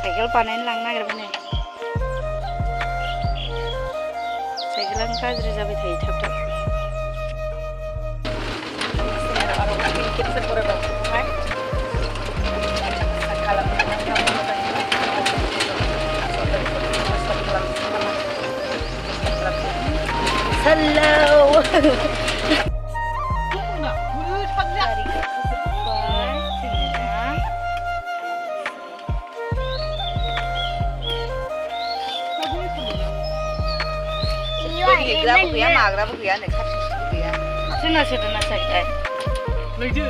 Cycle बानायनो लांनो नागिरबाय नै साइकेलानो गाज्रि जाबाय थायो थाब थाब Hello. Grabe gaya nih kasih gaya. Sini saya. Lagi.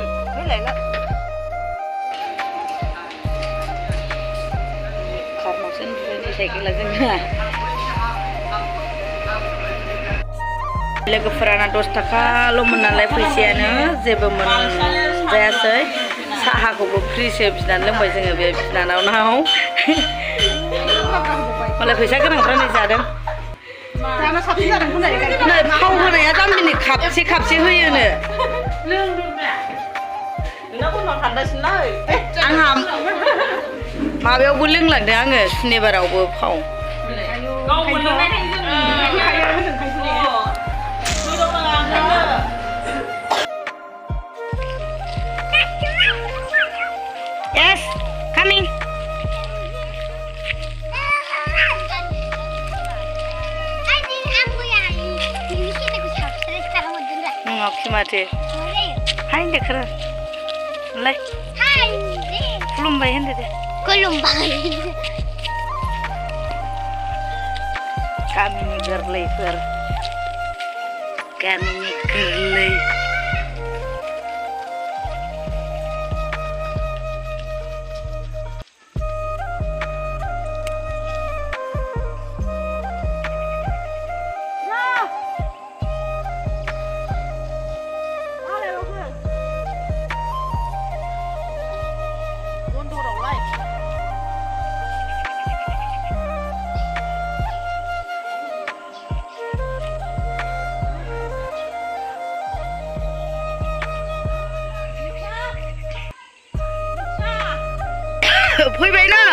Lagi. Karena sini saya lagi nggak. Lwgwpwrana 10 taka lo menalai faisaयानो जेबो मोनजायासै साहाखौबो फ्रिसो बिनानै लोंबाय जोङो बे बिनानावनाव मालाय फैसा गोनांफ्रा नै जादों जाना साबसिन जादों नै थाव होनाया दामिनि खापसे होयोनो नोंना उनाव थान्दासिनलै आंहा माबायावबो लोंलांदों आङो सुनिबारावबो फाव गाव मोनलोंनाय Yes, coming. Oke mati. Hai deh keren. Leh. Hai. Kelumbai hende deh. Kelumbai. Kami gerlever. Kami gerlei. फैबाय ना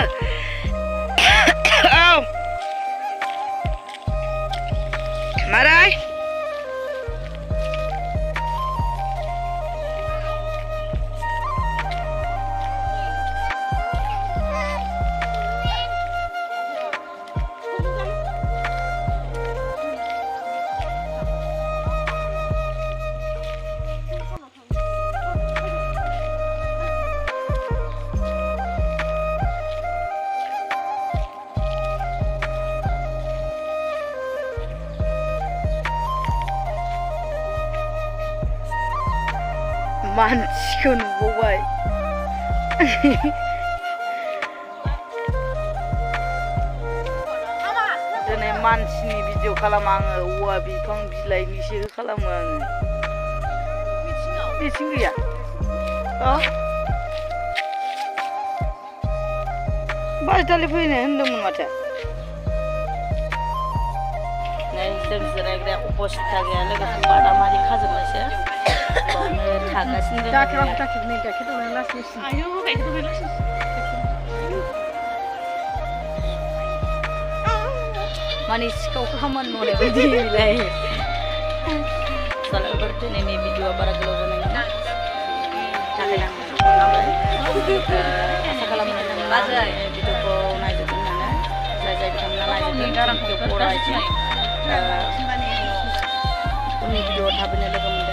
औ माराय मानसिखौ नुबावबाय दिनै मानसिनि भिडिअ खालामा आङो औवा बिफां बिलाइनिसो खालामो आङो मिथिं गैया बाजदालि फैनो होनदोंमोन माथो नै जों जिरायग्राया अबस्था गैया लोगोसे बादामालि खाजोबनायसो थागासिनो माने सिखाव खामानि मावनाय बायदि बिलाय सालायफोर दिनैनि भिडिअआ बारा गोलाव जानाय नङा थाखाय आं आसा खालामो नोंथांमोना भिडिअखौ नायजोबगोन होननानै जाय बिथांमोना नायजोबगोन भिडिअखौ उननि भिडिअआव थाबैनो लोगो